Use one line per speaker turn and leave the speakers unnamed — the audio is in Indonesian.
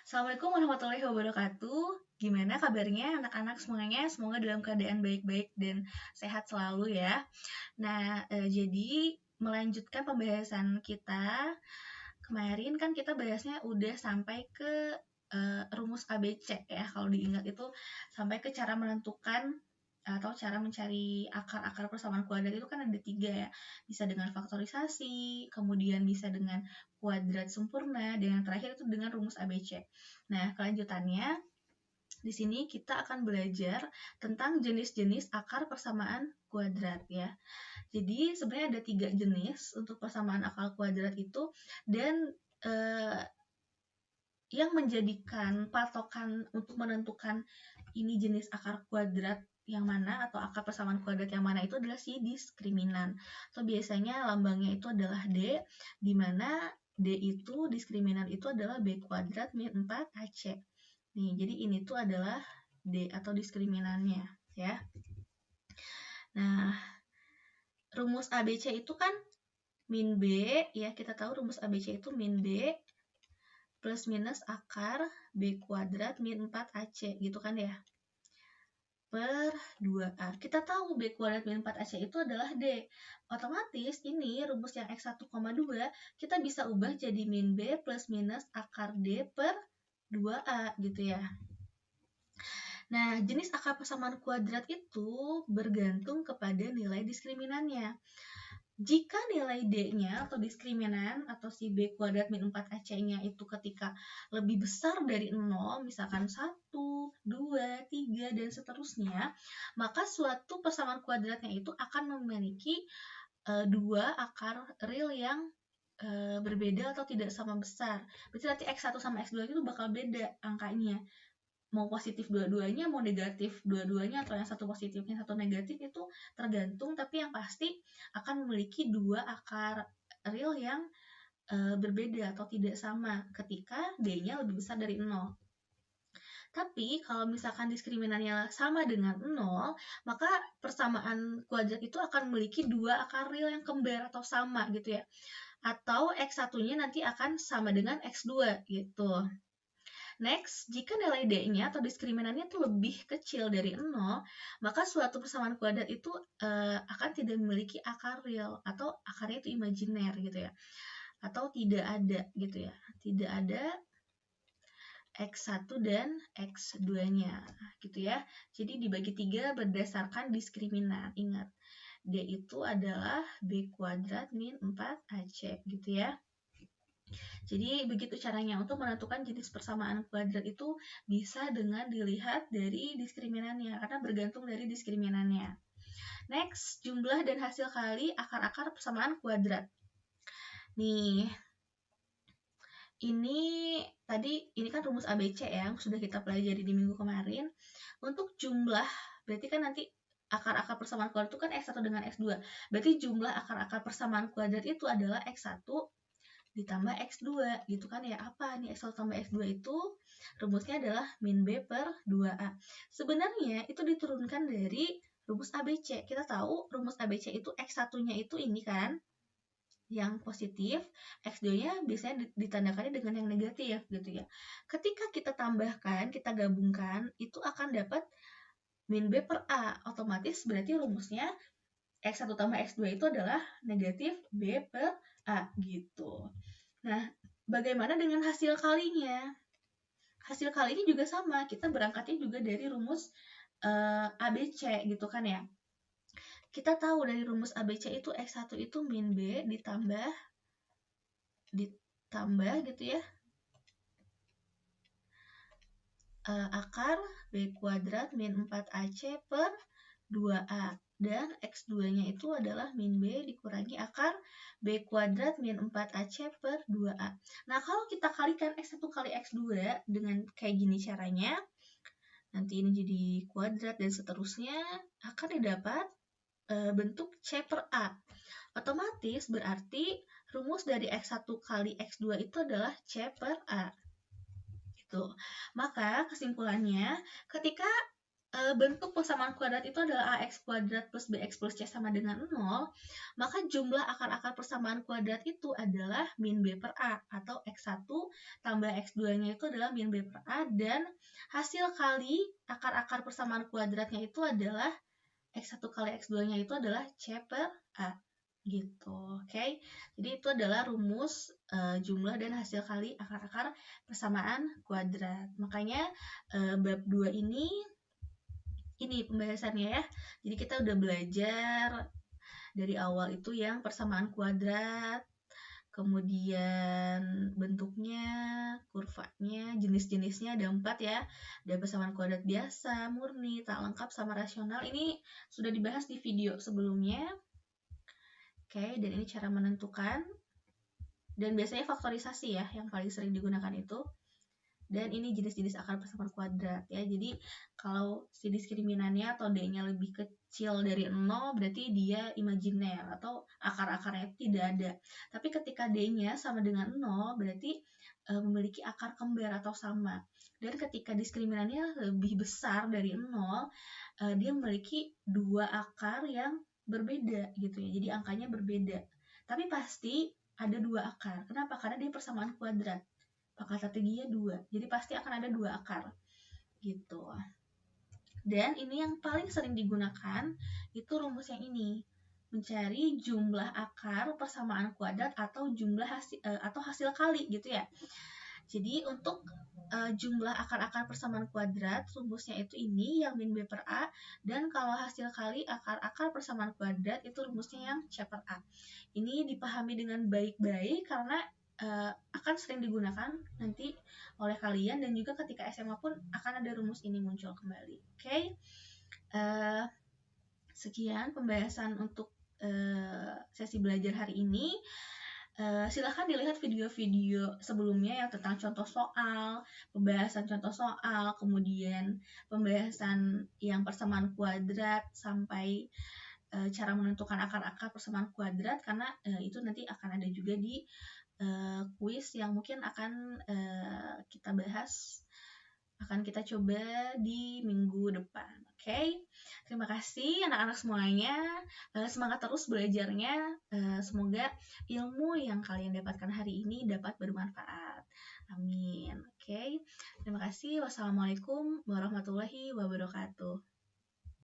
Assalamualaikum warahmatullahi wabarakatuh. Gimana kabarnya anak-anak semuanya? Semoga dalam keadaan baik-baik dan sehat selalu ya. Jadi melanjutkan pembahasan kita. Kemarin kan kita bahasnya udah sampai ke rumus ABC ya. Kalau diingat itu sampai ke cara menentukan atau cara mencari akar-akar persamaan kuadrat itu kan ada 3 ya. Bisa dengan faktorisasi, kemudian bisa dengan kuadrat sempurna, dan yang terakhir itu dengan rumus ABC. Nah, kelanjutannya di sini kita akan belajar tentang jenis-jenis akar persamaan kuadrat ya. Jadi sebenarnya ada 3 jenis untuk persamaan akar kuadrat itu, dan yang menjadikan patokan untuk menentukan ini jenis akar kuadrat yang mana atau akar persamaan kuadrat yang mana itu adalah si diskriminan. Atau biasanya lambangnya itu adalah D, di mana D itu diskriminan itu adalah B kuadrat min 4AC. Nih, jadi ini tuh adalah D atau diskriminannya ya. Nah, rumus ABC itu kan min B ya, kita tahu rumus ABC itu min B plus minus akar B kuadrat min 4AC gitu kan ya, per 2A. Kita tahu B kuadrat min 4AC itu adalah D. Otomatis ini rumus yang X1,2 kita bisa ubah jadi min B plus minus akar D per 2A gitu ya. Nah, jenis akar persamaan kuadrat itu bergantung kepada nilai diskriminannya. Jika nilai D-nya atau diskriminan atau si B kuadrat min 4AC-nya itu ketika lebih besar dari 0, misalkan 1, 2, 3, dan seterusnya, maka suatu persamaan kuadratnya itu akan memiliki dua akar real yang berbeda atau tidak sama besar. Berarti nanti X1 sama X2 itu bakal beda angkanya. Mau positif dua-duanya, mau negatif dua-duanya, atau yang satu positif, yang satu negatif, itu tergantung, tapi yang pasti akan memiliki dua akar real yang berbeda atau tidak sama ketika D-nya lebih besar dari 0. Tapi kalau misalkan diskriminannya sama dengan 0, maka persamaan kuadrat itu akan memiliki dua akar real yang kembar atau sama gitu ya. Atau X1-nya nanti akan sama dengan X2 gitu. Next, jika nilai D-nya atau diskriminannya itu lebih kecil dari 0, maka suatu persamaan kuadrat itu akan tidak memiliki akar real atau akarnya itu imajiner gitu ya. Atau tidak ada gitu ya. Tidak ada X1 dan X2-nya gitu ya. Jadi dibagi 3 berdasarkan diskriminan. Ingat, D itu adalah B kuadrat min 4AC gitu ya. Jadi begitu caranya untuk menentukan jenis persamaan kuadrat itu bisa dengan dilihat dari diskriminannya, karena bergantung dari diskriminannya. Next, jumlah dan hasil kali akar-akar persamaan kuadrat. Nih, ini kan rumus ABC yang sudah kita pelajari di minggu kemarin. Untuk jumlah, berarti kan nanti akar-akar persamaan kuadrat itu kan X1 dengan X2. Berarti jumlah akar-akar persamaan kuadrat itu adalah X1 ditambah X2 gitu kan ya. Apa nih X1 tambah X2 itu? Rumusnya adalah min B per 2A. Sebenarnya itu diturunkan dari rumus ABC. Kita tahu rumus ABC itu X1-nya itu ini kan, yang positif, X2-nya biasanya ditandakannya dengan yang negatif gitu ya. Ketika kita tambahkan, kita gabungkan, itu akan dapat min B per A. Otomatis berarti rumusnya X1 tambah X2 itu adalah negatif B per A gitu. Nah, bagaimana dengan hasil kalinya? Hasil kalinya juga sama, kita berangkatnya juga dari rumus ABC gitu kan ya. Kita tahu dari rumus ABC itu X1 itu min B ditambah gitu ya, akar B kuadrat min 4AC per 2A. Dan X2-nya itu adalah min B dikurangi akar B kuadrat min 4AC per 2A. Nah, kalau kita kalikan X1 kali X2 dengan kayak gini caranya, nanti ini jadi kuadrat dan seterusnya, akan didapat bentuk C per A. Otomatis berarti rumus dari X1 kali X2 itu adalah C per A. Gitu. Maka kesimpulannya, ketika bentuk persamaan kuadrat itu adalah ax kuadrat plus bx plus c sama dengan 0, maka jumlah akar-akar persamaan kuadrat itu adalah min b per a, atau x1 tambah x2-nya itu adalah min b per a, dan hasil kali akar-akar persamaan kuadratnya itu adalah x1 kali x2-nya itu adalah c per a. Gitu, oke? Jadi itu adalah rumus jumlah dan hasil kali akar-akar persamaan kuadrat. Makanya bab 2 ini pembahasannya ya. Jadi kita udah belajar dari awal itu yang persamaan kuadrat, kemudian bentuknya, kurvanya, jenis-jenisnya ada 4 ya. Ada persamaan kuadrat biasa, murni, tak lengkap, sama rasional. Ini sudah dibahas di video sebelumnya. Oke, dan ini cara menentukan. Dan biasanya faktorisasi ya yang paling sering digunakan itu. Dan ini jenis-jenis akar persamaan kuadrat ya. Jadi kalau si diskriminannya atau D-nya lebih kecil dari 0 berarti dia imajiner atau akar-akarnya tidak ada. Tapi ketika D-nya sama dengan 0 berarti memiliki akar kembar atau sama. Dan ketika diskriminannya lebih besar dari 0, dia memiliki dua akar yang berbeda gitu ya. Jadi angkanya berbeda. Tapi pasti ada dua akar. Kenapa? Karena dia persamaan kuadrat. Akar strateginya 2, jadi pasti akan ada 2 akar gitu. Dan ini yang paling sering digunakan itu rumus yang ini, mencari jumlah akar persamaan kuadrat atau jumlah hasil kali gitu ya. Jadi untuk jumlah akar-akar persamaan kuadrat rumusnya itu ini yang min b per a, dan kalau hasil kali akar-akar persamaan kuadrat itu rumusnya yang c per a. Ini dipahami dengan baik-baik karena akan sering digunakan nanti oleh kalian, dan juga ketika SMA pun akan ada rumus ini muncul kembali. Oke. Sekian pembahasan untuk sesi belajar hari ini. Silahkan dilihat video-video sebelumnya yang tentang contoh soal, pembahasan contoh soal, kemudian pembahasan yang persamaan kuadrat sampai cara menentukan akar-akar persamaan kuadrat, karena itu nanti akan ada juga di kuis yang mungkin akan kita bahas, akan kita coba di minggu depan. Oke, terima kasih anak-anak semuanya. Semangat terus belajarnya. Semoga ilmu yang kalian dapatkan hari ini dapat bermanfaat. Amin. Oke, terima kasih. Wassalamualaikum warahmatullahi wabarakatuh.